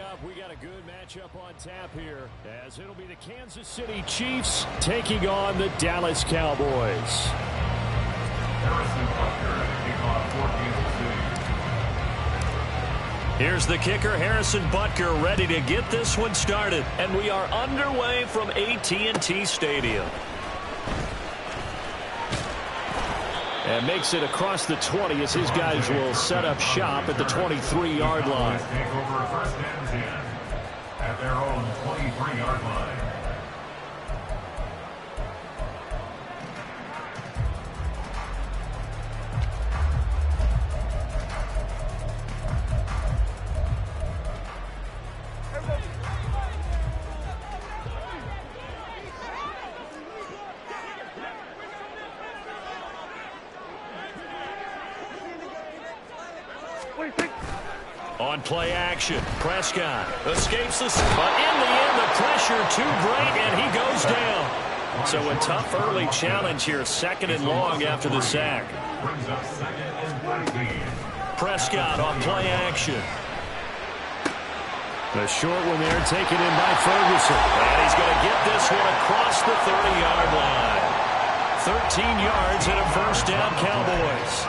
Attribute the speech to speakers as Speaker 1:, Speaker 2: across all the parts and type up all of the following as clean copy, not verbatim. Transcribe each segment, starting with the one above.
Speaker 1: up, we got a good matchup on tap here, as it'll be the Kansas City Chiefs taking on the Dallas Cowboys. Here's the kicker, Harrison Butker, ready to get this one started. And we are underway from AT&T Stadium. And makes it across the 20 as his guys will set up shop at the 23-yard line.
Speaker 2: Take over first and 10 at their own 23-yard line.
Speaker 1: On play action, Prescott escapes the but in the end the pressure too great and he goes down. So a tough early challenge here, second and long after the sack. Prescott on play action. The short one there taken in by Ferguson. And he's going to get this one across the 30-yard line. 13 yards and a first down, Cowboys.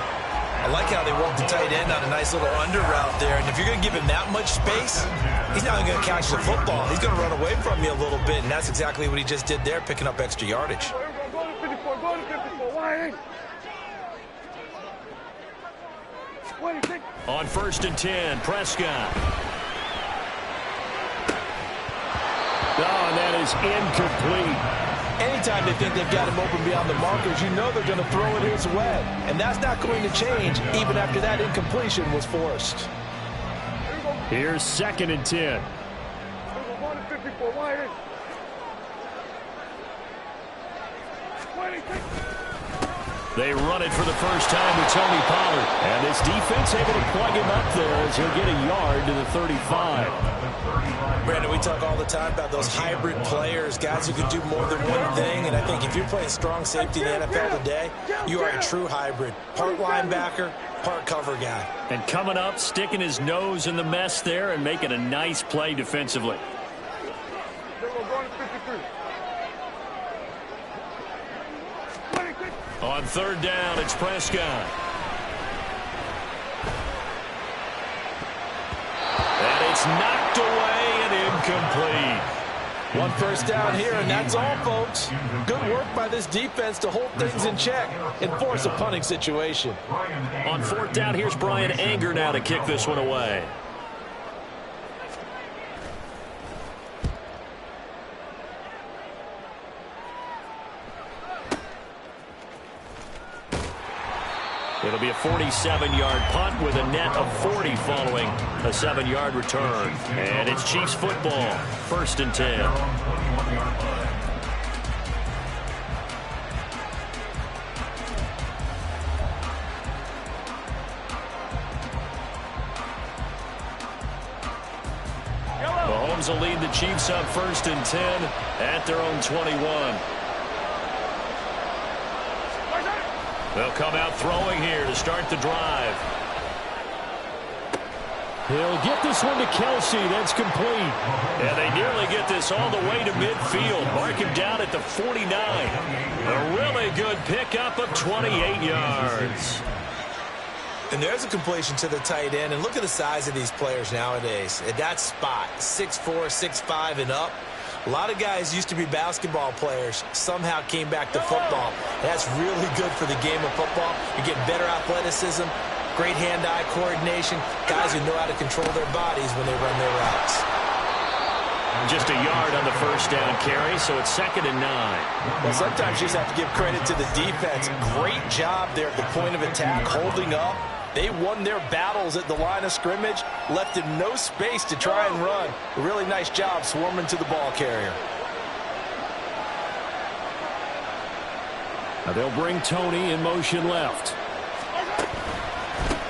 Speaker 3: I like how they walk the tight end on a nice little under route there. And if you're going to give him that much space, he's not going to catch the football. He's going to run away from you a little bit, and that's exactly what he just did there, picking up extra yardage.
Speaker 1: On first and 10, Prescott. Oh, and that is incomplete.
Speaker 4: Anytime they think they've got him open beyond the markers, you know they're going to throw it his way. And that's not going to change even after that incompletion was forced.
Speaker 1: Here's second and 10. They run it for the first time with Tony Pollard. And this defense able to plug him up there as he'll get a yard to the 35.
Speaker 3: Brandon, we talk all the time about those hybrid players, guys who can do more than one thing. And I think if you're playing strong safety in the NFL today, you are a true hybrid. Part linebacker, part cover guy.
Speaker 1: And coming up, sticking his nose in the mess there and making a nice play defensively. On third down, it's Prescott. And it's knocked away and incomplete.
Speaker 4: One first down here, and that's all, folks. Good work by this defense to hold things in check and force a punting situation.
Speaker 1: On fourth down, here's Brian Anger now to kick this one away. It'll be a 47-yard punt with a net of 40 following a 7-yard return. And it's Chiefs football, first and 10. Mahomes will lead the Chiefs up first and 10 at their own 21. They'll come out throwing here to start the drive. He'll get this one to Kelsey. That's complete. And they nearly get this all the way to midfield. Mark him down at the 49. A really good pickup of 28 yards.
Speaker 3: And there's a completion to the tight end. And look at the size of these players nowadays. At that spot, 6'4", 6'5", and up. A lot of guys used to be basketball players, somehow came back to football. That's really good for the game of football. You're getting better athleticism, great hand-eye coordination, guys who know how to control their bodies when they run their routes.
Speaker 1: Just a yard on the first down carry, so it's second and 9.
Speaker 4: Well, sometimes you just have to give credit to the defense. Great job there at the point of attack, holding up. They won their battles at the line of scrimmage, left him no space to try and run. A really nice job swarming to the ball carrier.
Speaker 1: Now they'll bring Tony in motion left.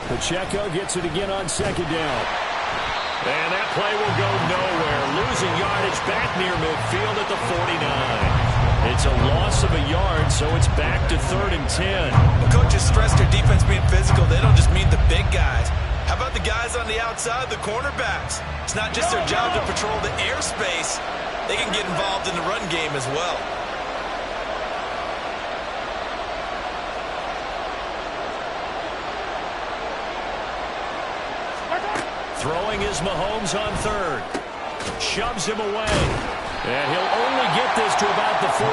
Speaker 1: Pacheco gets it again on second down. And that play will go nowhere. Losing yardage back near midfield at the 49. It's a loss of a yard, so it's back to third and 10.
Speaker 3: The coaches stress their defense being physical. They don't just mean the big guys. How about the guys on the outside, the cornerbacks? It's not just their job to patrol the airspace. They can get involved in the run game as well.
Speaker 1: Throwing is Mahomes on third. Shoves him away. And he'll only get this to about the 44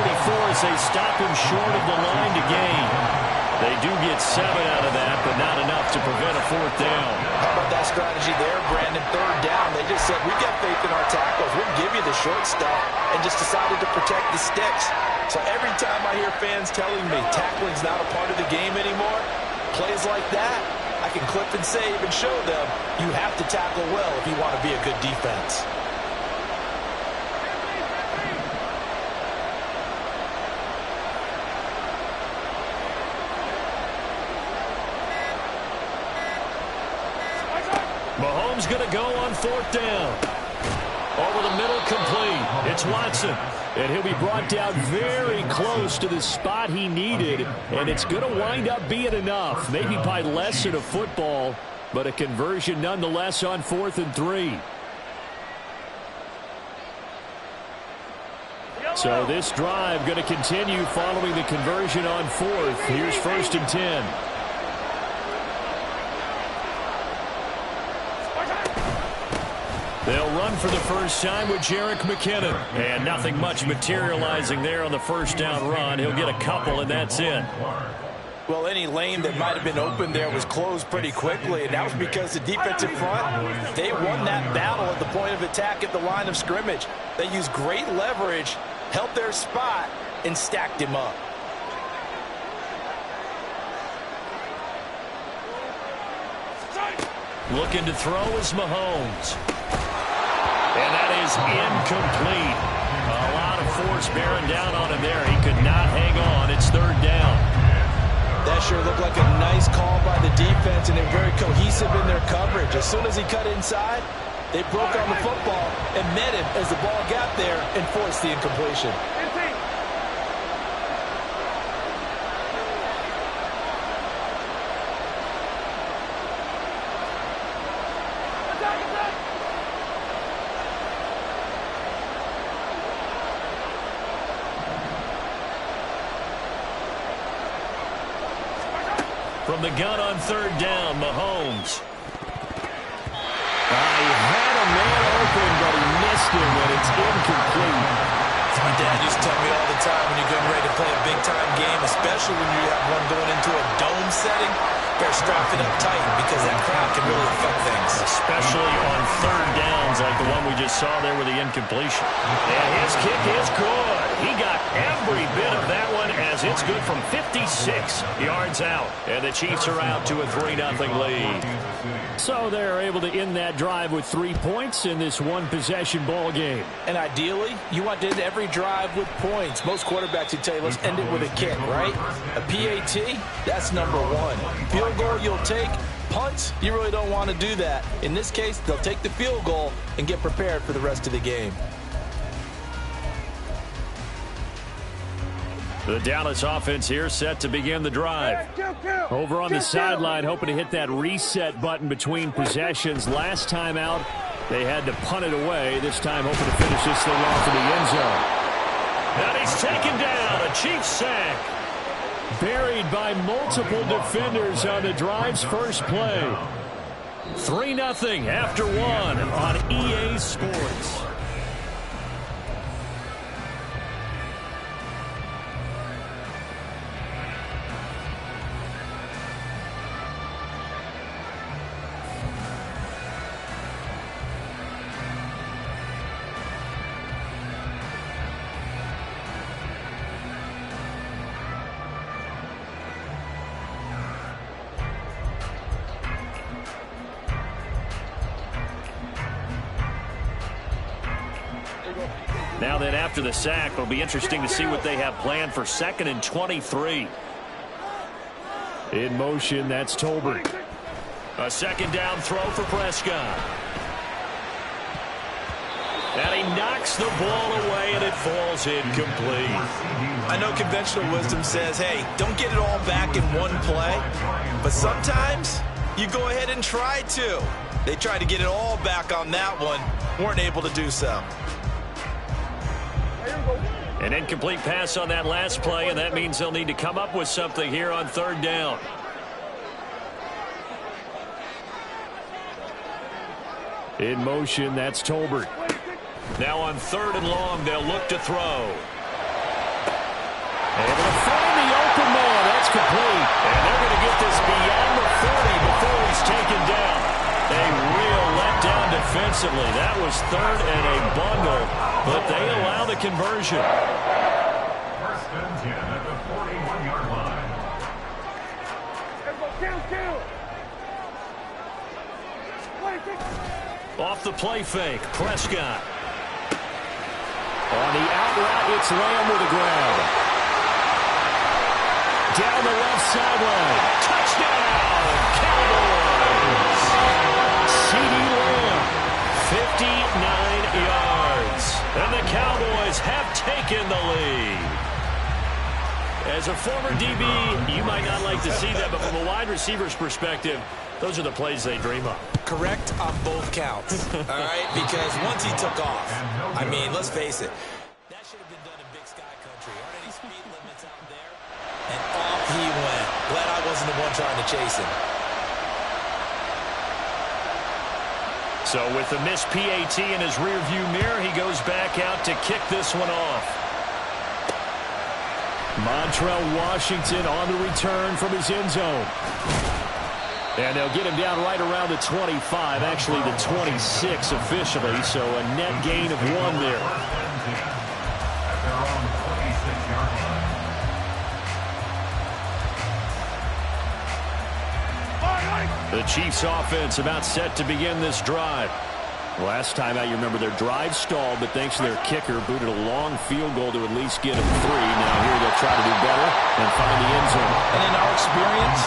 Speaker 1: as they stop him short of the line to gain. They do get 7 out of that, but not enough to prevent a fourth down.
Speaker 4: How about that strategy there, Brandon? Third down, they just said, we've got faith in our tackles. We'll give you the short stuff, and just decided to protect the sticks. So every time I hear fans telling me tackling's not a part of the game anymore, plays like that, I can clip and save and show them you have to tackle well if you want to be a good defense.
Speaker 1: Mahomes going to go on fourth down. Over the middle, complete. It's Watson. And he'll be brought down very close to the spot he needed. And it's going to wind up being enough. Maybe by less than a football, but a conversion nonetheless on 4th and 3. So this drive going to continue following the conversion on 4th. Here's 1st and 10. They'll run for the first time with Jerick McKinnon. And nothing much materializing there on the first down run. He'll get a couple, and that's it.
Speaker 4: Well, any lane that might have been open there was closed pretty quickly, and that was because the defensive front, they won that battle at the point of attack at the line of scrimmage. They used great leverage, held their spot, and stacked him up.
Speaker 1: Looking to throw is Mahomes. And that is incomplete. A lot of force bearing down on him there. He could not hang on. It's 3rd down.
Speaker 4: That sure looked like a nice call by the defense, and they're very cohesive in their coverage. As soon as he cut inside, they broke on the football and met him as the ball got there and forced the incompletion.
Speaker 1: From the gun on 3rd down, Mahomes. He had a man open, but he missed him, and it's incomplete.
Speaker 3: My dad used to tell me all the time when you're getting ready to play a big-time game, especially when you have one going into a dome setting, better strap it up tight because that crowd can really affect things.
Speaker 1: Especially on 3rd downs like the one we just saw there with the incompletion. And his kick is good. He got every bit of that one as it's good from 56 yards out. And the Chiefs are out to a 3-0 lead. So they're able to end that drive with 3 points in this one-possession ball game.
Speaker 4: And ideally, you want to end every drive with points. Most quarterbacks would tell you, let's end it with a kick, right? A PAT, that's number 1. Field goal you'll take. Punts, you really don't want to do that. In this case, they'll take the field goal and get prepared for the rest of the game.
Speaker 1: The Dallas offense here set to begin the drive. Over on the sideline, hoping to hit that reset button between possessions. Last time out, they had to punt it away. This time, hoping to finish this thing off in the end zone. And he's taken down. A Chiefs sack. Buried by multiple defenders on the drive's first play. 3-0 after 1 on EA Sports. Now then, after the sack, it'll be interesting to see what they have planned for 2nd and 23. In motion, that's Tolbert. A 2nd down throw for Prescott. And he knocks the ball away, and it falls incomplete.
Speaker 3: I know conventional wisdom says, hey, don't get it all back in one play. But sometimes you go ahead and try to. They tried to get it all back on that one. Weren't able to do so.
Speaker 1: An incomplete pass on that last play, and that means they'll need to come up with something here on third down. In motion, that's Tolbert. Now on third and long, they'll look to throw. Able to find the open man. That's complete. And they're going to get this beyond the 40 before he's taken down. A real letdown defensively. That was third and a bundle, but they allow the conversion.
Speaker 2: First and 10 at the 41-yard line.
Speaker 1: Off the play fake, Prescott. On the out route, it's Lamb with a grab. Down the left sideline. Touchdown, Cowboys! C.D. Lamb, 59 yards. And the Cowboys have taken the lead. As a former DB, you might not like to see that, but from a wide receiver's perspective, those are the plays they dream of.
Speaker 3: Correct on both counts, all right? Because once he took off, I mean, let's face it, that should have been done in Big Sky Country. Aren't any speed limits out there? And off he went. Glad I wasn't the one trying to chase him.
Speaker 1: So with the missed PAT in his rearview mirror, he goes back out to kick this one off. Montrell Washington on the return from his end zone. And they'll get him down right around the 25, actually the 26 officially, so a net gain of 1 there.
Speaker 2: At their own 26-yard line.
Speaker 1: The Chiefs offense about set to begin this drive. Last time out, you remember their drive stalled, but thanks to their kicker, booted a long field goal to at least get them 3. Now here they'll try to do better and find the end zone.
Speaker 4: And in our experience,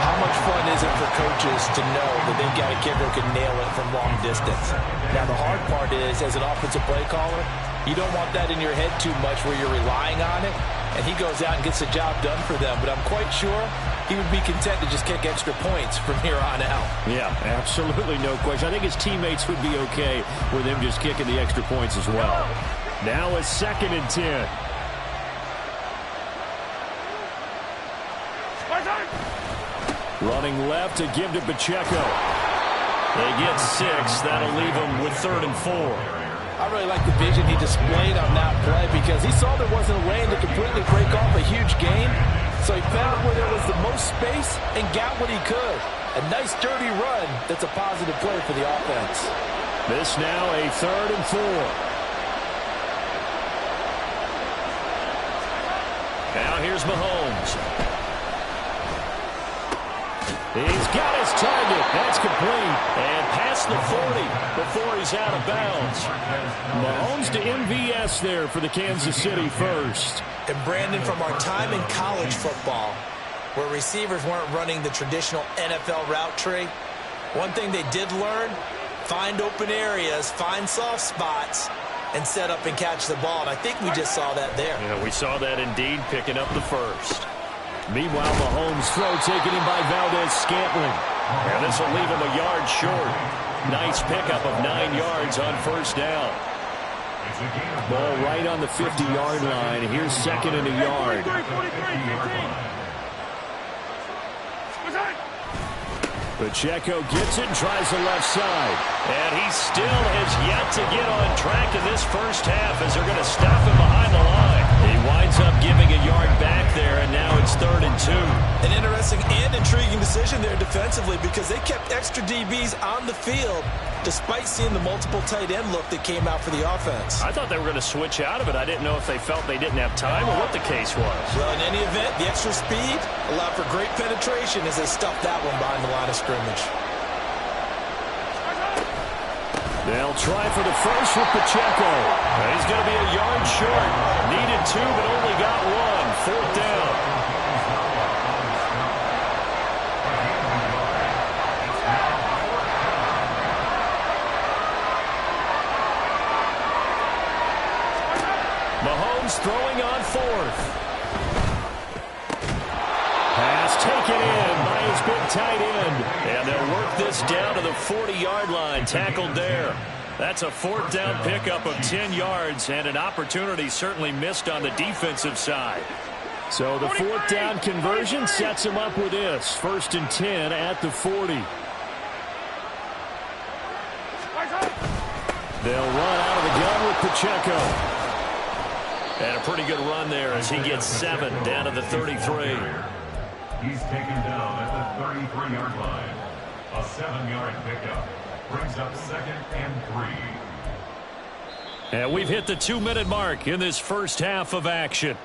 Speaker 4: how much fun is it for coaches to know that they've got a kicker who can nail it from long distance? Now the hard part is, as an offensive play caller, you don't want that in your head too much where you're relying on it, and he goes out and gets the job done for them. But I'm quite sure he would be content to just kick extra points from here on out.
Speaker 1: Yeah, absolutely no question. I think his teammates would be okay with him just kicking the extra points as well. Now a 2nd and 10. Running left to give to Pacheco. They get 6. That'll leave them with 3rd and 4.
Speaker 4: I really like the vision he displayed on that play because he saw there wasn't a lane to completely break off a huge gain. So he found where there was the most space and got what he could. A nice dirty run that's a positive play for the offense.
Speaker 1: This now a 3rd and 4. Now here's Mahomes. He's got his target. That's complete. And past the 40 before he's out of bounds. Mahomes to MVS there for the Kansas City first.
Speaker 3: And Brandon, from our time in college football, where receivers weren't running the traditional NFL route tree, one thing they did learn, find open areas, find soft spots, and set up and catch the ball. And I think we just saw that there.
Speaker 1: Yeah, we saw that indeed, picking up the first. Meanwhile, Mahomes' throw taken in by Valdez-Scantling. And this will leave him a yard short. Nice pickup of 9 yards on first down. Ball right on the 50-yard line. Here's 2nd and a yard. Pacheco gets it and tries the left side. And he still has yet to get on track in this first half as they're going to stop him behind the line. He winds up giving a yard back there, and now it's 3rd and 2.
Speaker 3: An interesting and intriguing decision there defensively because they kept extra DBs on the field despite seeing the multiple tight end look that came out for the offense.
Speaker 1: I thought they were going to switch out of it. I didn't know if they felt they didn't have time or what the case was.
Speaker 3: Well, in any event, the extra speed allowed for great penetration as they stuffed that one behind the line of scrimmage.
Speaker 1: They'll try for the first with Pacheco. He's going to be a yard short. Needed 2, but only got 1. 4th down. Mahomes throwing on 4th. Pass taken in by his big tight end. And they'll work this down to the 40-yard line, tackled there. That's a fourth down pickup of 10 yards and an opportunity certainly missed on the defensive side. So the fourth down conversion sets him up with this. 1st and 10 at the 40. They'll run out of the gun with Pacheco. And a pretty good run there as he gets 7 down to the 33.
Speaker 2: He's taken down at the 33-yard line. A 7-yard pickup brings up 2nd and 3.
Speaker 1: And we've hit the 2-minute mark in this first half of action.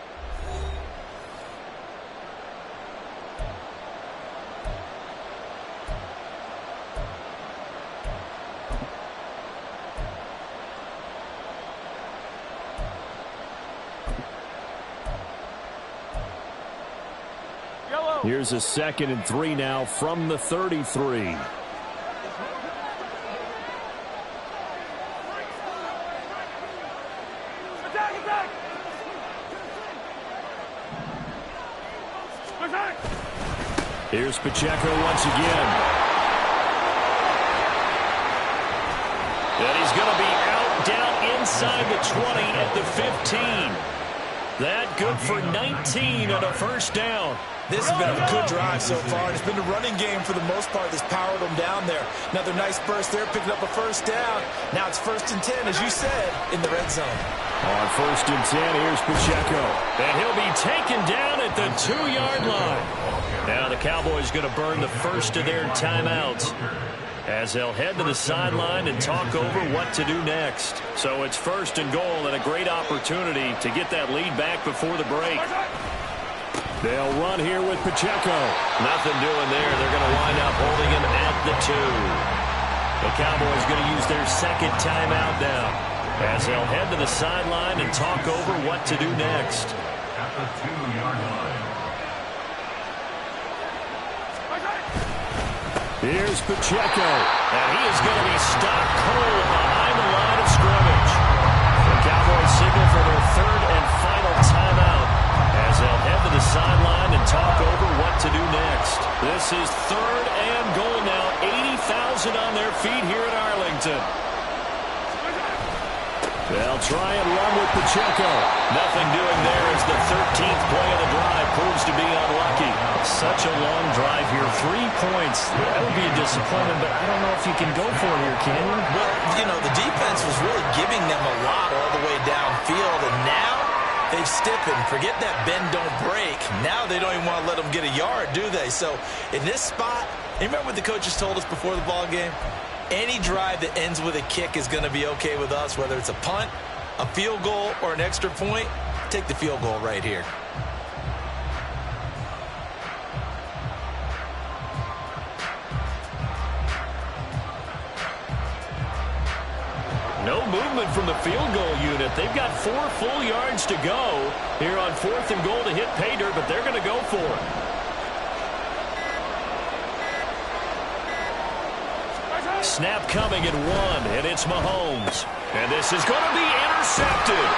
Speaker 1: Here's a 2nd and 3 now from the 33. Here's Pacheco once again. And he's going to be out down inside the 20 at the 15. That good for 19 and a first down.
Speaker 3: This has been a good drive so far. It's been the running game for the most part that's powered them down there. Another nice burst there, picking up a first down. Now it's 1st and 10, as you said, in the red zone.
Speaker 1: On 1st and 10, here's Pacheco. And he'll be taken down at the 2-yard line. Now the Cowboys going to burn the first of their timeouts as they'll head to the sideline and talk over what to do next. So it's 1st and goal and a great opportunity to get that lead back before the break. They'll run here with Pacheco. Nothing doing there. They're going to wind up holding him at the 2. The Cowboys going to use their 2nd timeout now as they'll head to the sideline and talk over what to do next.
Speaker 2: At the 2-yard line.
Speaker 1: Here's Pacheco, and he is going to be stopped cold behind the line of scrimmage. The Cowboys signal for their 3rd and final timeout as they'll head to the sideline and talk over what to do next. This is 3rd and goal now. 80,000 on their feet here in Arlington. They'll try and run with Pacheco. Nothing doing there as the 13th play of the drive proves to be unlucky. Such a long drive here. 3 points. That would be a disappointment, but I don't know if you can go for it here, can you?
Speaker 3: Well, you know, the defense was really giving them a lot all the way downfield, and now they've stiffened. Forget that bend, don't break. Now they don't even want to let them get a yard, do they? So in this spot, you remember what the coaches told us before the ball game? Any drive that ends with a kick is going to be okay with us, whether it's a punt, a field goal, or an extra point. Take the field goal right here.
Speaker 1: No movement from the field goal unit. They've got 4 full yards to go here on 4th and goal to hit pay dirt, but they're going to go for it. Snap coming at 1, and it's Mahomes. And this is going to be intercepted.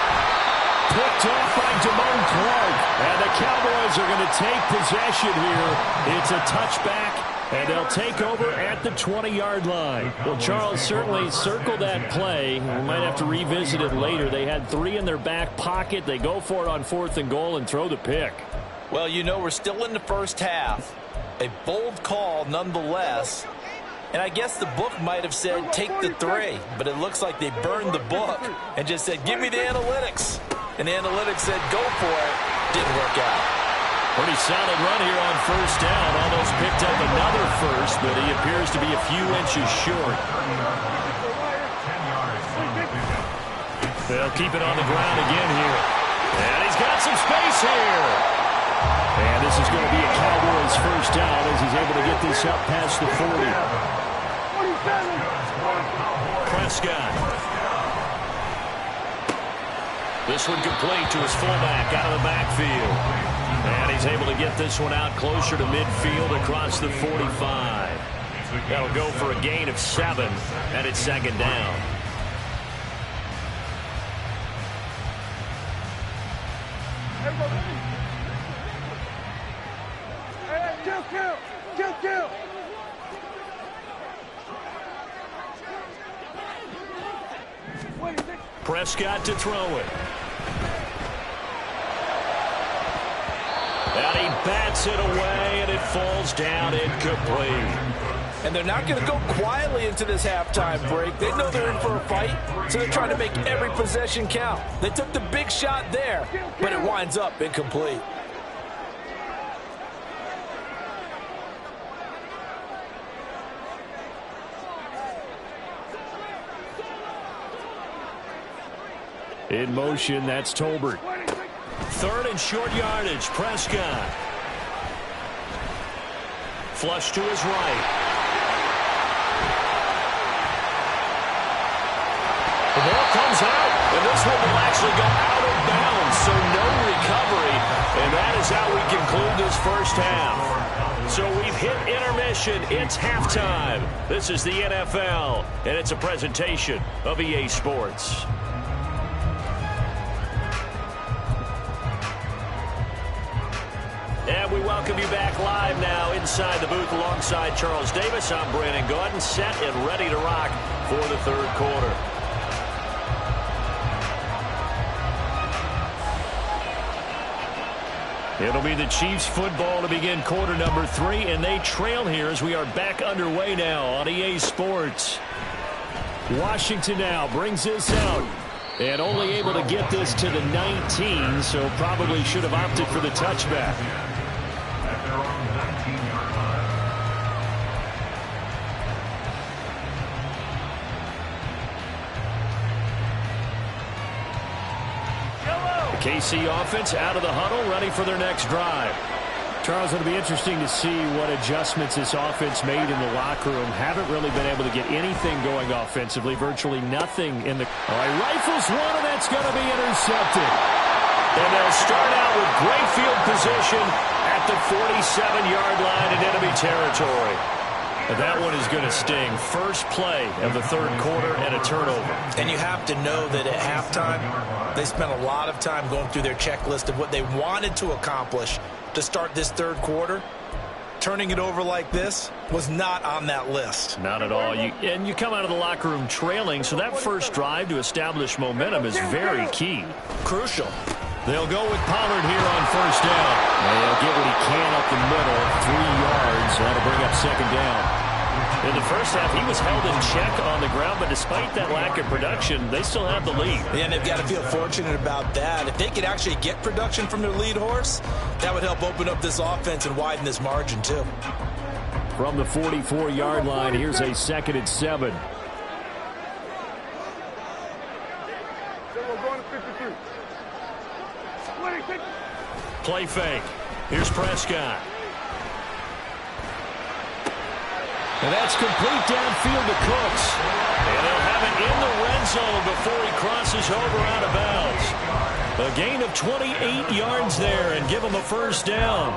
Speaker 1: Picked off by Damone Clark. And the Cowboys are going to take possession here. It's a touchback, and they'll take over at the 20-yard line. Well, Charles certainly circled that play. We might have to revisit it later. They had 3 in their back pocket. They go for it on 4th and goal and throw the pick.
Speaker 4: Well, you know, we're still in the first half. A bold call nonetheless. And I guess the book might have said take the 3, but it looks like they burned the book and just said, give me the analytics. And the analytics said, go for it. Didn't work out.
Speaker 1: Pretty solid run here on 1st down. Almost picked up another first, but he appears to be a few inches short. They'll keep it on the ground again here. And he's got some space here. And this is going to be a Cowboys first down as he's able to get this up past the 40. Prescott. This one complete to his fullback out of the backfield. And he's able to get this one out closer to midfield across the 45. That'll go for a gain of 7, and it's 2nd down. Prescott to throw it. And he bats it away, and it falls down incomplete.
Speaker 4: And they're not going to go quietly into this halftime break. They know they're in for a fight, so they're trying to make every possession count. They took the big shot there, but it winds up incomplete.
Speaker 1: In motion, that's Tolbert. Third and short yardage, Prescott. Flush to his right. The ball comes out, and this one will actually go out of bounds, so no recovery, and that is how we conclude this first half. So we've hit intermission. It's halftime. This is the NFL, and it's a presentation of EA Sports. And we welcome you back live now inside the booth alongside Charles Davis. I'm Brandon Gaudin, set and ready to rock for the third quarter. It'll be the Chiefs football to begin quarter number 3, and they trail here as we are back underway now on EA Sports. Washington now brings this out. And only able to get this to the 19, so probably should have opted for the touchback.
Speaker 2: At their own 19-yard line.
Speaker 1: The KC offense out of the huddle, ready for their next drive. Charles, it'll be interesting to see what adjustments this offense made in the locker room. Haven't really been able to get anything going offensively. Virtually nothing in the... All right, rifles one, and that's going to be intercepted. And they'll start out with great field position at the 47-yard line in enemy territory. And that one is going to sting. First play of the third quarter and a turnover.
Speaker 3: And you have to know that at halftime, they spent a lot of time going through their checklist of what they wanted to accomplish to start this third quarter. Turning it over like this was not on that list.
Speaker 1: Not at all. And you come out of the locker room trailing, so that first drive to establish momentum is very key.
Speaker 3: Crucial.
Speaker 1: They'll go with Pollard here on first down. And they'll get what he can up the middle, 3 yards. That'll bring up second down. In the first half, he was held in check on the ground, but despite that lack of production, they still have the lead.
Speaker 3: Yeah, and they've got to feel fortunate about that. If they could actually get production from their lead horse, that would help open up this offense and widen this margin, too.
Speaker 1: From the 44-yard line, here's a 2nd and 7. Play fake. Here's Prescott. And that's complete downfield to Cooks. And they'll have it in the red zone before he crosses over out of bounds. A gain of 28 yards there and give him a first down.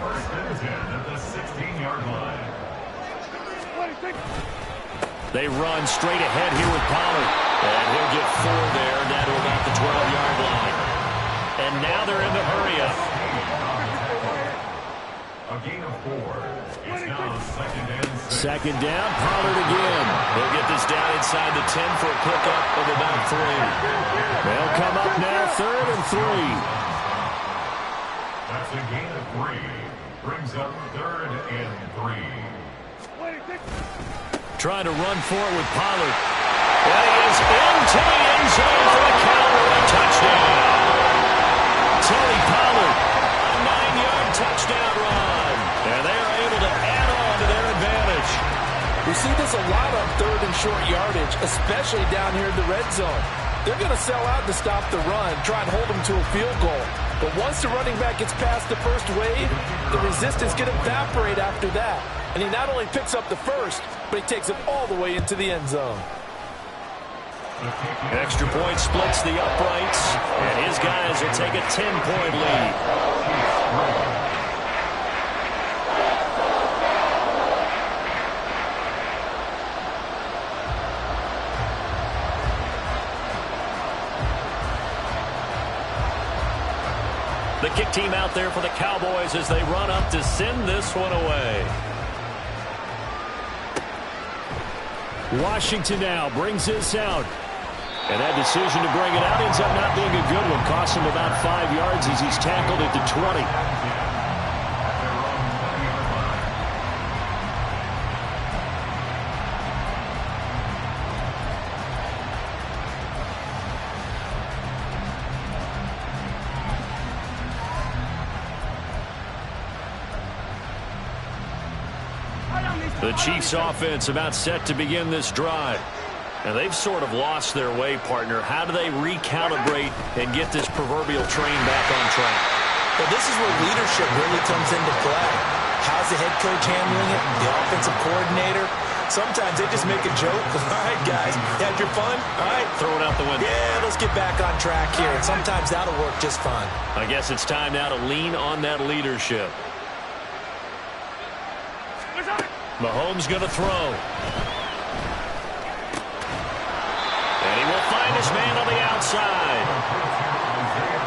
Speaker 2: First and 10 at the 16-yard line.
Speaker 1: They run straight ahead here with Pollard. And he'll get 4 there, down to about the 12-yard line. And now they're in the hurry-up.
Speaker 2: A gain of 4. It's now 2nd and 6.
Speaker 1: Second down, Pollard again. They'll get this down inside the 10 for a pickup of about 3. They'll come up now 3rd and 3.
Speaker 2: That's a gain of 3. Brings up 3rd and 3.
Speaker 1: Trying to run for it with Pollard. And he is into the end zone for the Cowboy touchdown. Tony Pollard, a 9-yard touchdown run. And they are able to add on to their advantage.
Speaker 4: We see this a lot on 3rd and short yardage, especially down here in the red zone. They're going to sell out to stop the run, try and hold them to a field goal. But once the running back gets past the first wave, the resistance can evaporate after that. And he not only picks up the first, but he takes it all the way into the end zone.
Speaker 1: Extra point splits the uprights, and his guys will take a 10-point lead. The kick team out there for the Cowboys as they run up to send this one away. Washington now brings this out. And that decision to bring it out ends up not being a good one. Costs him about 5 yards as he's tackled at the 20. The Chiefs offense about set to begin this drive. And they've sort of lost their way, partner. How do they recalibrate and get this proverbial train back on track?
Speaker 3: Well, this is where leadership really comes into play. How's the head coach handling it? The offensive coordinator? Sometimes they just make a joke. All right, guys, you had your fun? All right.
Speaker 1: Throw it out the window.
Speaker 3: Yeah, let's get back on track here. And sometimes that'll work just fine.
Speaker 1: I guess it's time now to lean on that leadership. Mahomes going to throw. And he will find his man on the outside.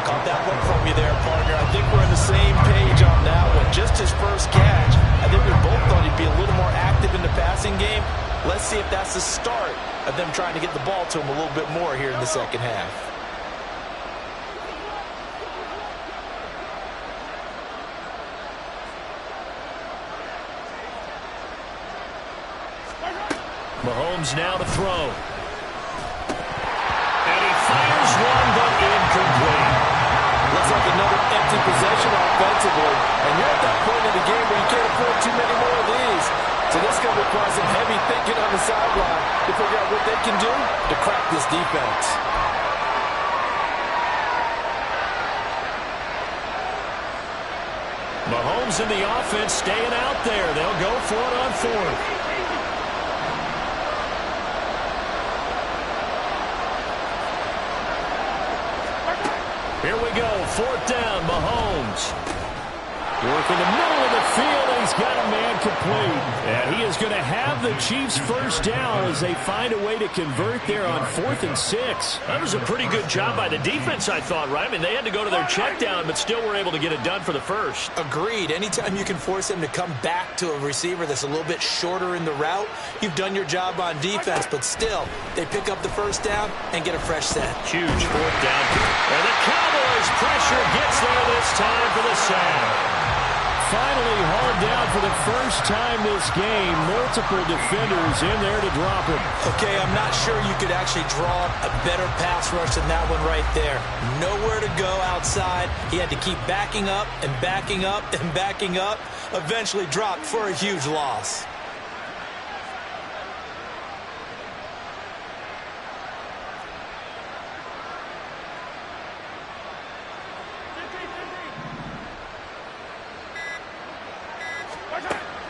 Speaker 4: Caught that one from you there, partner. I think we're on the same page on that one. Just his first catch. I think we both thought he'd be a little more active in the passing game. Let's see if that's the start of them trying to get the ball to him a little bit more here in the second half.
Speaker 1: Mahomes now to throw. And he fires one, but incomplete.
Speaker 4: Looks like another empty possession offensively. And you're at that point in the game where you can't afford too many more of these. So this is going to require some heavy thinking on the sideline to figure out what they can do to crack this defense.
Speaker 1: Mahomes and the offense staying out there. They'll go for it on fourth. Here we go, fourth down, Mahomes. Working the middle of the field, and he's got a man complete. And he is going to have the Chiefs first down as they find a way to convert there on 4th and 6. That was a pretty good job by the defense, I thought, right? I mean, they had to go to their check down, but still were able to get it done for the first.
Speaker 3: Agreed. Anytime you can force him to come back to a receiver that's a little bit shorter in the route, you've done your job on defense, but still, they pick up the first down and get a fresh set.
Speaker 1: Huge fourth down. And the Cowboys pressure gets there this time for the sack. Finally hauled down for the first time this game. Multiple defenders in there to drop him.
Speaker 3: Okay, I'm not sure you could actually draw a better pass rush than that one right there. Nowhere to go outside. He had to keep backing up and backing up and backing up. Eventually dropped for a huge loss.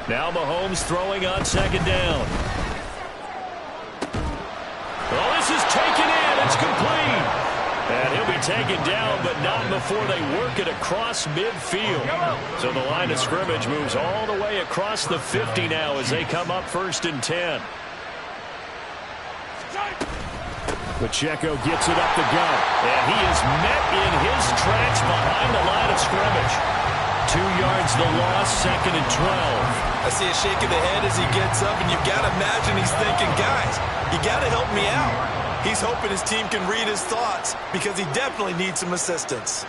Speaker 1: Now Mahomes throwing on second down. Oh, this is taken in. It's complete. And he'll be taken down, but not before they work it across midfield. So the line of scrimmage moves all the way across the 50 now as they come up 1st and 10. Pacheco gets it up the gut. And he is met in his tracks behind the line of scrimmage. 2 yards the loss, 2nd and 12.
Speaker 3: I see a shake of the head as he gets up, and you've got to imagine he's thinking, guys, you got to help me out. He's hoping his team can read his thoughts because he definitely needs some assistance.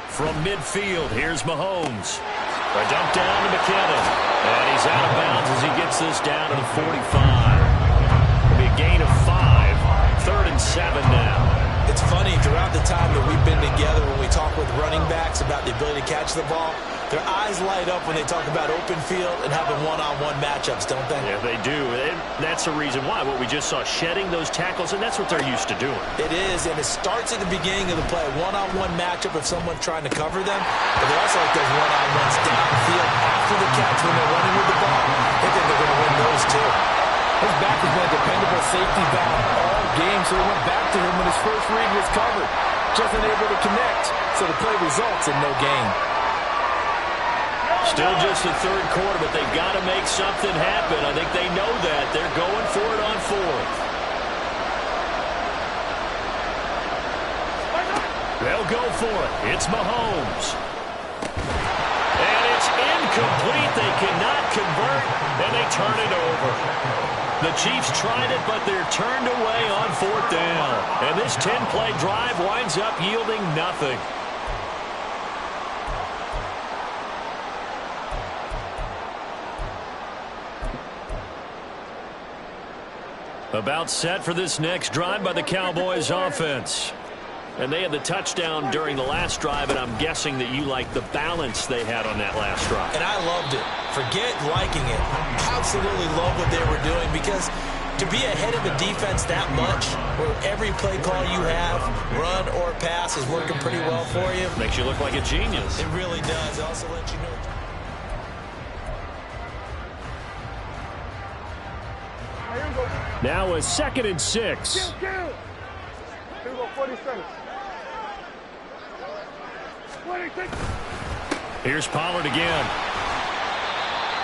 Speaker 1: From midfield, here's Mahomes. A dump down to McKinnon. And he's out of bounds as he gets this down to the 45. It'll be a gain of 5. 3rd and 7 now.
Speaker 3: It's funny, throughout the time that we've been together, when we talk with running backs about the ability to catch the ball, their eyes light up when they talk about open field and having one-on-one matchups, don't they?
Speaker 1: Yeah, they do. And that's the reason why. What we just saw, shedding those tackles, and that's what they're used to doing.
Speaker 3: It is, and it starts at the beginning of the play. One-on-one matchup of someone trying to cover them, but they also like those one-on-ones downfield after the catch when they're running with the ball. They think they're going to win those, too.
Speaker 4: His back has been a dependable safety valve all game, so he went back to him when his first read was covered. Just unable to connect, so the play results in no gain.
Speaker 1: Still just the 3rd quarter, but they've got to make something happen. I think they know that. They're going for it on 4th. They'll go for it. It's Mahomes. And it's incomplete. They cannot convert, and they turn it over. The Chiefs tried it, but they're turned away on 4th down. And this 10-play drive winds up yielding nothing. About set for this next drive by the Cowboys offense. And they had the touchdown during the last drive, and I'm guessing that you like the balance they had on that last drive.
Speaker 3: And I loved it. Forget liking it. Absolutely love what they were doing, because to be ahead of a defense that much, where every play call you have, run or pass, is working pretty well for you.
Speaker 1: Makes you look like a genius.
Speaker 3: It really does. It also lets you know.
Speaker 1: Now a 2nd and 6.
Speaker 5: Here we go, 40 seconds. 26.
Speaker 1: Here's Pollard again.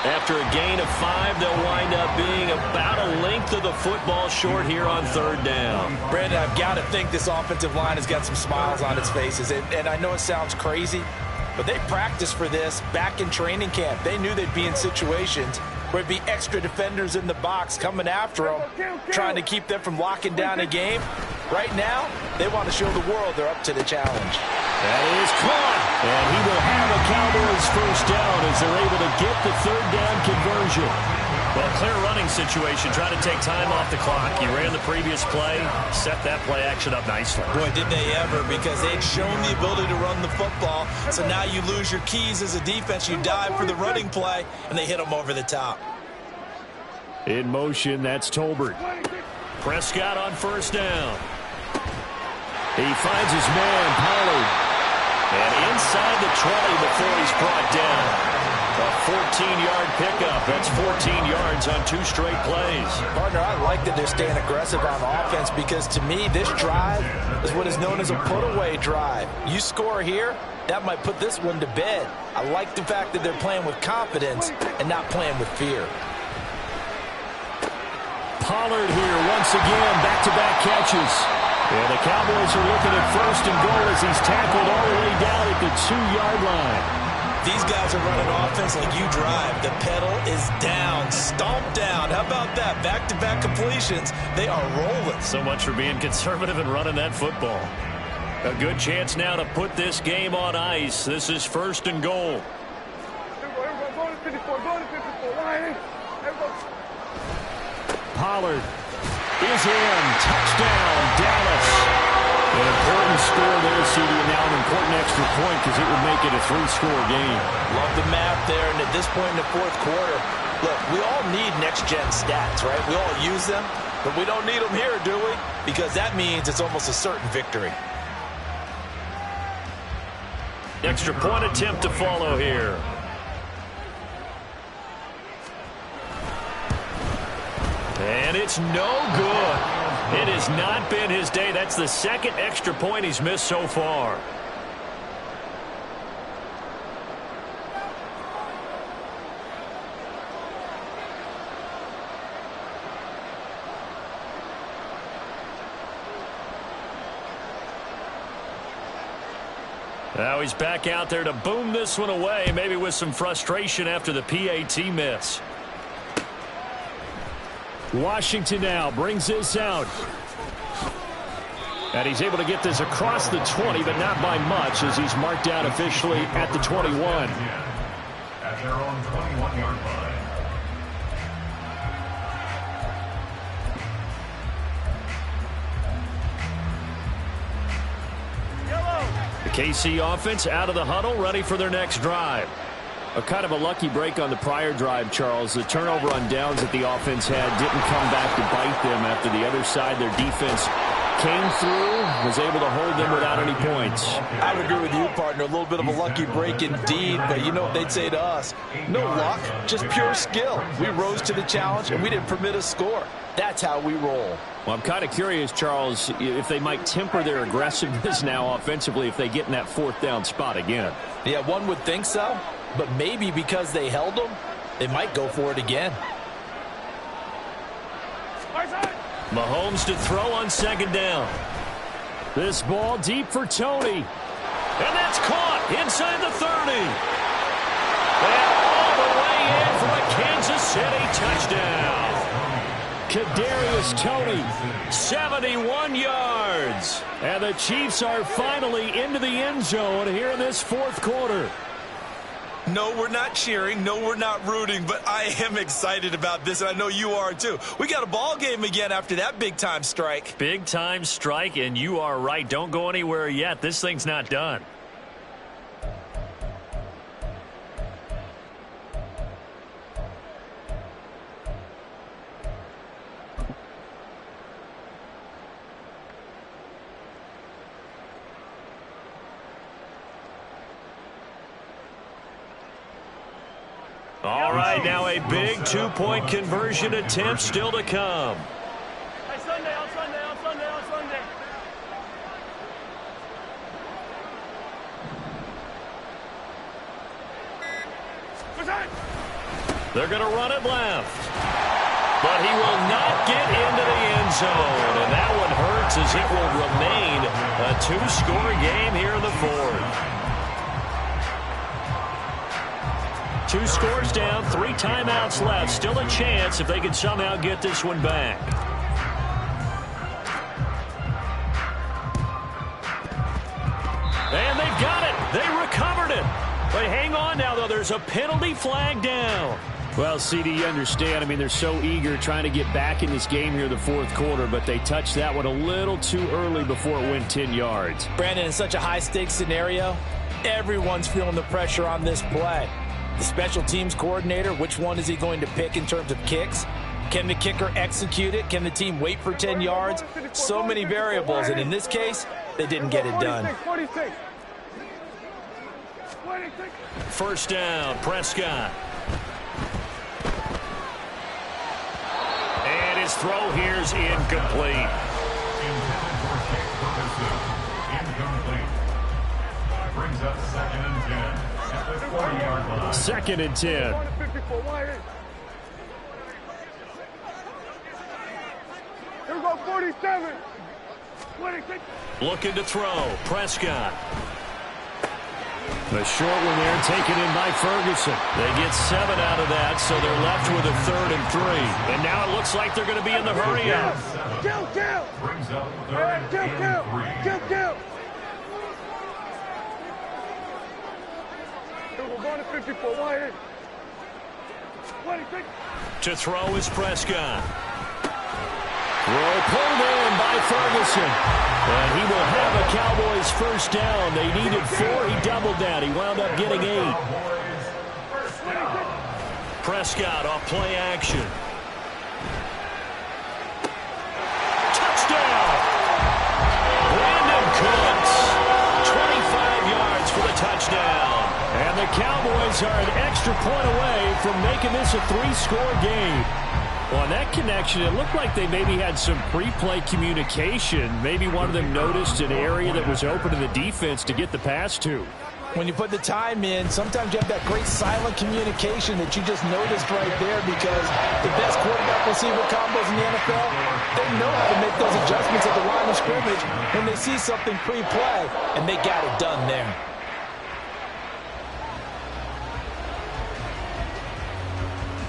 Speaker 1: After a gain of 5, they'll wind up being about a length of the football short here on 3rd down.
Speaker 4: Brandon, I've got to think this offensive line has got some smiles on its faces. And I know it sounds crazy, but they practiced for this back in training camp. They knew they'd be in situations where it'd be extra defenders in the box coming after them, trying to keep them from locking down a game. Right now, they want to show the world they're up to the challenge.
Speaker 1: That is caught. And he will have a Cowboys 1st down as they're able to get the 3rd down conversion. Well, clear running situation. Try to take time off the clock. You ran the previous play, set that play action up nicely.
Speaker 3: Boy, did they ever, because they'd shown the ability to run the football. So now you lose your keys as a defense. You dive for the running play, and they hit them over the top.
Speaker 1: In motion, that's Tolbert. Prescott on 1st down. He finds his man, Pollard. And inside the 20 before he's brought down. A 14-yard pickup. That's 14 yards on 2 straight plays.
Speaker 4: Partner, I like that they're staying aggressive on offense, because to me, this drive is what is known as a put-away drive. You score here, that might put this one to bed. I like the fact that they're playing with confidence and not playing with fear.
Speaker 1: Pollard here once again, back-to-back catches. And the Cowboys are looking at 1st and goal as he's tackled all the way down at the 2-yard line.
Speaker 3: These guys are running offense like you drive. The pedal is down, stomped down. How about that? Back-to-back completions. They are rolling.
Speaker 1: So much for being conservative and running that football. A good chance now to put this game on ice. This is 1st and goal. Pollard is in. Touchdown, Dallas. An important score there, CD, and now an important extra point because it would make it a 3-score game.
Speaker 4: Love the math there, and at this point in the 4th quarter, look, we all need next-gen stats, right? We all use them, but we don't need them here, do we? Because that means it's almost a certain victory.
Speaker 1: Extra point attempt to follow here. And it's no good. It has not been his day. That's the 2nd extra point he's missed so far. Now he's back out there to boom this one away, maybe with some frustration after the PAT miss. Washington now brings this out. And he's able to get this across the 20, but not by much, as he's marked out officially at the 21.
Speaker 2: At their own 21-yard line.
Speaker 1: The KC offense out of the huddle, ready for their next drive. A kind of a lucky break on the prior drive, Charles. The turnover on downs that the offense had didn't come back to bite them after the other side. Their defense came through, was able to hold them without any points.
Speaker 4: I would agree with you, partner. A little bit of a lucky break indeed, but you know what they'd say to us? No luck, just pure skill. We rose to the challenge, and we didn't permit a score. That's how we roll.
Speaker 1: Well, I'm kind of curious, Charles, if they might temper their aggressiveness now offensively if they get in that 4th down spot again.
Speaker 4: Yeah, one would think so, but maybe because they held them, they might go for it again.
Speaker 1: Mahomes to throw on 2nd down. This ball deep for Tony. And that's caught inside the 30. And all the way in for a Kansas City touchdown. Kadarius Toney, 71 yards. And the Chiefs are finally into the end zone here in this fourth quarter.
Speaker 3: No, we're not cheering. No, we're not rooting, but I am excited about this, and I know you are too. We got a ball game again after that big-time strike.
Speaker 1: Big-time strike, and you are right. Don't go anywhere yet. This thing's not done. All right, now a big two-point conversion attempt still to come.
Speaker 5: Hey, Sunday, on Sunday, on Sunday, on Sunday.
Speaker 1: They're going to run it left. But he will not get into the end zone. And that one hurts as it will remain a two-score game here in the fourth. 2 scores down, 3 timeouts left. Still a chance if they can somehow get this one back. And they've got it. They recovered it. But hang on now, though. There's a penalty flag down. Well, CD, you understand. I mean, they're so eager trying to get back in this game here in the fourth quarter, but they touched that one a little too early before it went 10 yards.
Speaker 4: Brandon, in such a high-stakes scenario, everyone's feeling the pressure on this play. The special teams coordinator, which one is he going to pick in terms of kicks? Can the kicker execute it? Can the team wait for 10 yards? So many variables, and in this case, they didn't get it done.
Speaker 5: 46.
Speaker 1: First down, Prescott. And his throw here's incomplete.
Speaker 2: Incomplete. Brings up 2nd and 10 at the 40-yard line.
Speaker 1: 2nd and 10.
Speaker 5: 54, wide in. Here we go, 47. 26.
Speaker 1: Looking to throw, Prescott. The short one there taken in by Ferguson. They get 7 out of that, so they're left with a 3rd and 3. And now it looks like they're going to be in the hurry out.
Speaker 5: Kill.
Speaker 2: Brings up 3rd and 3.
Speaker 5: Kill. We're going to 54, wide in. 26.
Speaker 1: To throw is Prescott. Throw pulled in by Ferguson. And he will have a Cowboys first down. They needed 4. He doubled that. He wound up getting 8. Prescott off play action. Touchdown! Brandon Cooks. 25 yards for the touchdown. And the Cowboys are an extra point away from making this a 3-score game. Well, on that connection, it looked like they maybe had some pre-play communication. Maybe one of them noticed an area that was open to the defense to get the pass to.
Speaker 4: When you put the time in, sometimes you have that great silent communication that you just noticed right there, because the best quarterback-receiver combos in the NFL, they know how to make those adjustments at the line of scrimmage when they see something pre-play, and they got it done there.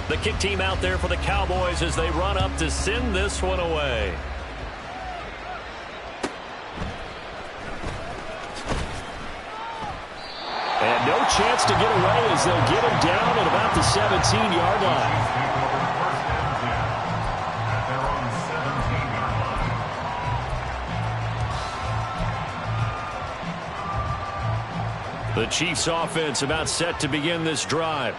Speaker 1: The kick team out there for the Cowboys as they run up to send this one away. And no chance to get away as they'll get him down at about the 17-yard line. The Chiefs offense about set to begin this drive.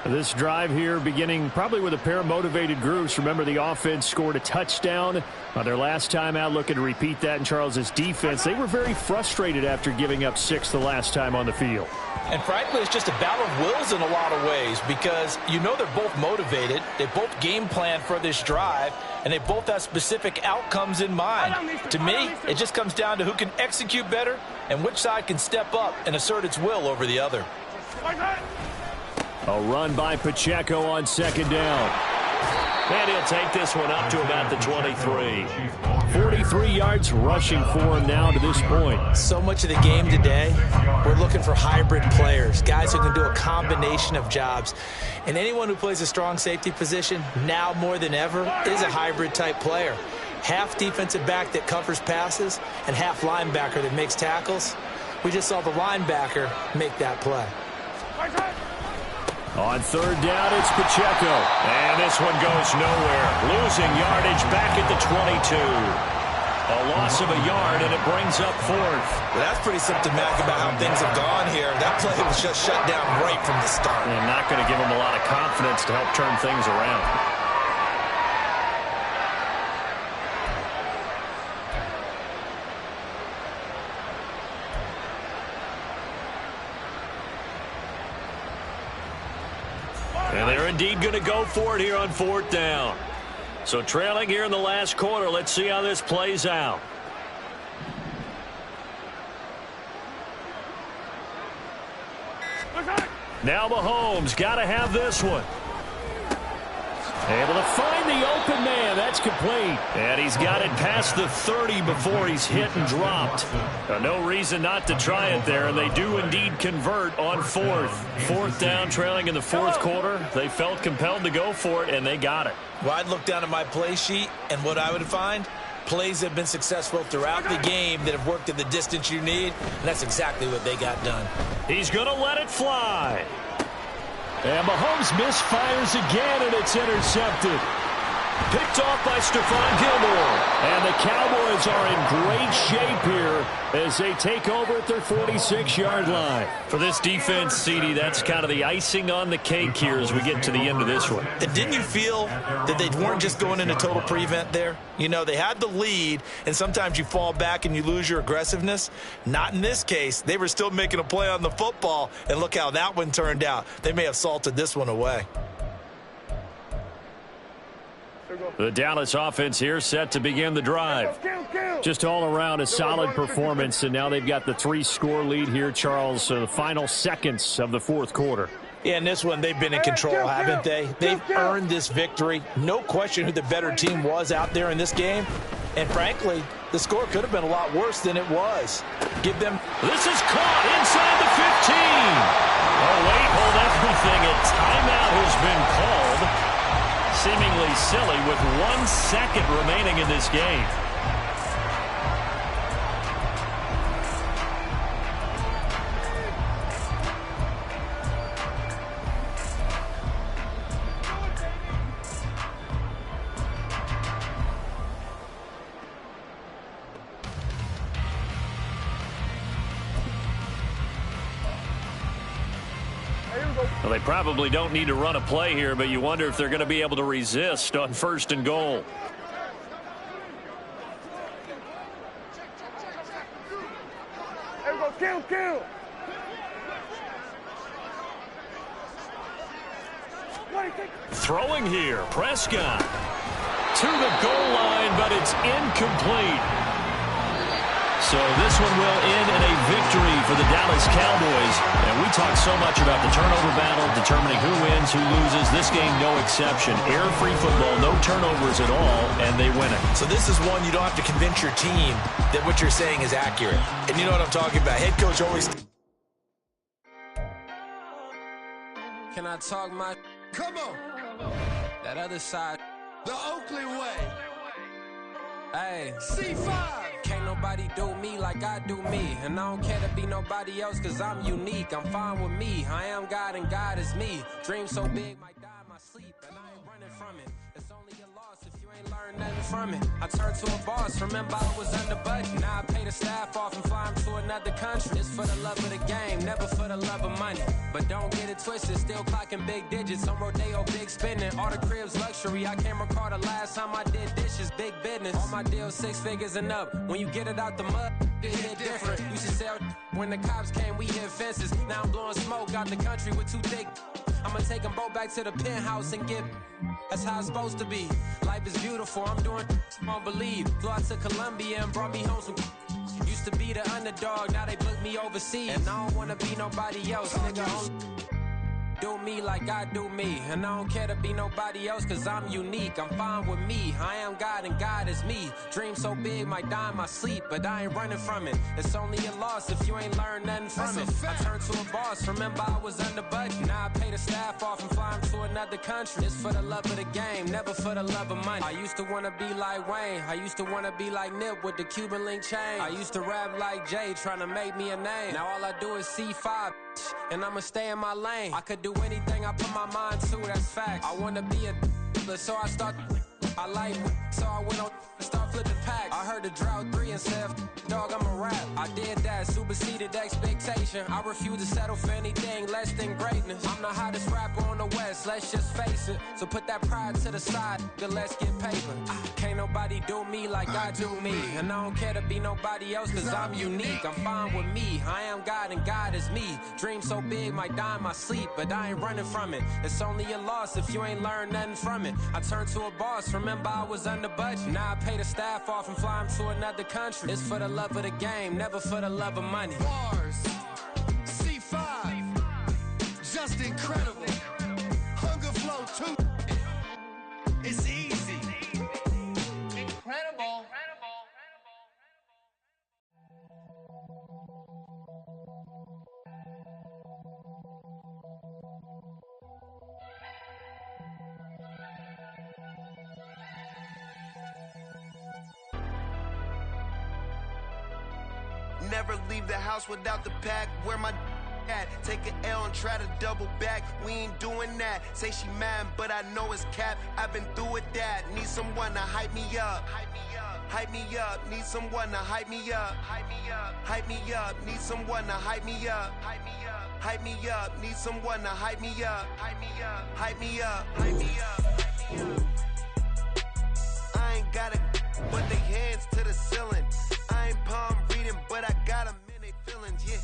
Speaker 1: This drive here beginning probably with a pair of motivated groups. Remember, the offense scored a touchdown on their last time out. Looking to repeat that in Charles's defense. They were very frustrated after giving up 6 the last time on the field.
Speaker 4: And frankly, it's just a battle of wills in a lot of ways, because you know they're both motivated. They both game plan for this drive, and they both have specific outcomes in mind. To me, it just comes down to who can execute better and which side can step up and assert its will over the other.
Speaker 1: A run by Pacheco on second down. And he'll take this one up to about the 23. 43 yards rushing for him now to this point.
Speaker 3: So much of the game today, we're looking for hybrid players, guys who can do a combination of jobs. And anyone who plays a strong safety position, now more than ever, is a hybrid-type player. Half defensive back that covers passes and half linebacker that makes tackles. We just saw the linebacker make that play.
Speaker 1: On third down, it's Pacheco. And this one goes nowhere. Losing yardage back at the 22. A loss of a yard, and it brings up fourth.
Speaker 3: Well, that's pretty symptomatic about how things have gone here. That play was just shut down right from the start.
Speaker 1: And not going to give them a lot of confidence to help turn things around. And they're indeed going to go for it here on fourth down. So trailing here in the last quarter. Let's see how this plays out. Now Mahomes got to have this one. Able to find the open man. That's complete. And he's got it past the 30 before he's hit and dropped. No reason not to try it there, and they do indeed convert on fourth. Fourth down, trailing in the fourth quarter. They felt compelled to go for it, and they got it.
Speaker 3: Well, I'd look down at my play sheet, and what I would find, plays that have been successful throughout the game that have worked at the distance you need, and that's exactly what they got done.
Speaker 1: He's going to let it fly. And Mahomes misfires again, and it's intercepted. Picked off by Stephon Gilmore. And the Cowboys are in great shape here as they take over at their 46-yard line. For this defense, CD, that's kind of the icing on the cake here as we get to the end of this one.
Speaker 3: And didn't you feel that they weren't just going into total prevent there? You know, they had the lead, and sometimes you fall back and you lose your aggressiveness. Not in this case. They were still making a play on the football, and look how that one turned out. They may have salted this one away.
Speaker 1: The Dallas offense here set to begin the drive. Just all around a solid performance, and now they've got the 3-score lead here, Charles, so the final seconds of the fourth quarter.
Speaker 3: Yeah, in this one, they've been in control, haven't they? They've earned this victory. No question who the better team was out there in this game. And frankly, the score could have been a lot worse than it was. Give them...
Speaker 1: This is caught inside the 15. Oh, wait, hold everything. A timeout has been called. Seemingly silly with 1 second remaining in this game. Well, they probably don't need to run a play here, but you wonder if they're going to be able to resist on first and goal.
Speaker 5: Kill.
Speaker 1: Throwing here, Prescott to the goal line, but it's incomplete. So this one will end in a victory for the Dallas Cowboys. And we talk so much about the turnover battle, determining who wins, who loses. This game, no exception. Error-free football, no turnovers at all, and they win it.
Speaker 3: So this is one you don't have to convince your team that what you're saying is accurate. And you know what I'm talking about. Head coach always...
Speaker 6: Can I talk my... Come on. That other side. The Oakley way. Hey. C5. Can't nobody do me like I do me. And I don't care to be nobody else cause I'm unique. I'm fine with me. I am God and God is me. Dream so big might die in my sleep. And I ain't running from it. It's only a loss if you ain't learned nothing from it. I turned to a boss. Remember I was under budget. Now I pay the staff off and fly them to another country. It's for the love of the game, never for the love of money. But don't get it twisted. Still clocking big digits. On Rodeo, big spending. All the cribs luxury. I can't recall the last time I did dishes. Big business. All my deals 6 figures and up. When you get it out the mud, it hit different. Used to sell when the cops came, we hit fences. Now I'm blowing smoke out the country with 2 thick. I'ma take them both back to the penthouse and get. That's how it's supposed to be. Life is beautiful. I'm doing won't believe. Flew out to Colombia and brought me home some. Used to be the underdog. Now they book me overseas. And I don't wanna be nobody else, nigga. do me like I do me. And I don't care to be nobody else, cause I'm unique. I'm fine with me. I am God and God is me. Dream so big, might die in my sleep, but I ain't running from it. It's only a loss if you ain't learned nothing from it. I turned to a boss, remember I was under budget. Now I pay the staff off and fly them to another country. It's for the love of the game, never for the love of money. I used to wanna be like Wayne. I used to wanna be like Nip with the Cuban link chain. I used to rap like Jay, trying to make me a name. Now all I do is C5, and I'ma stay in my lane. I could do anything I put my mind to, that's facts. I wanna be a so I start. I like so I went on start flipping packs. I heard the drought 3 and said, dog, I'm a rap. I did that, superseded expectation. I refuse to settle for anything less than greatness. I'm the hottest rapper on the West, let's just face it. So put that pride to the side, then let's get paper. Can't nobody do me like I do me. And I don't care to be nobody else, cause I'm unique. I'm fine with me, I am God and God is me. Dream so big, might die in my sleep, but I ain't running from it. It's only a loss if you ain't learned nothing from it. I turned to a boss, remember I was under budget. Now I pay the staff off and fly them to another country. It's for the love of the game, never for the love of money.
Speaker 7: Bars, C5, just incredible. Hunger flow too. It's easy. Incredible.
Speaker 8: Never leave the house without the pack. Where my at? Take an L and try to double back. We ain't doing that. Say she mad, but I know it's cap. I've been through with that. Need someone to hype me up. Hype me up. Need someone to hype me up. Hype me up. Need someone to hype me up. Hype me up. Need someone to hype me up. Hype me up. Hype me up. Hype me up. I ain't got it, but they hands to the ceiling. I ain't palm reading, but I got 'em in they feelings, yeah.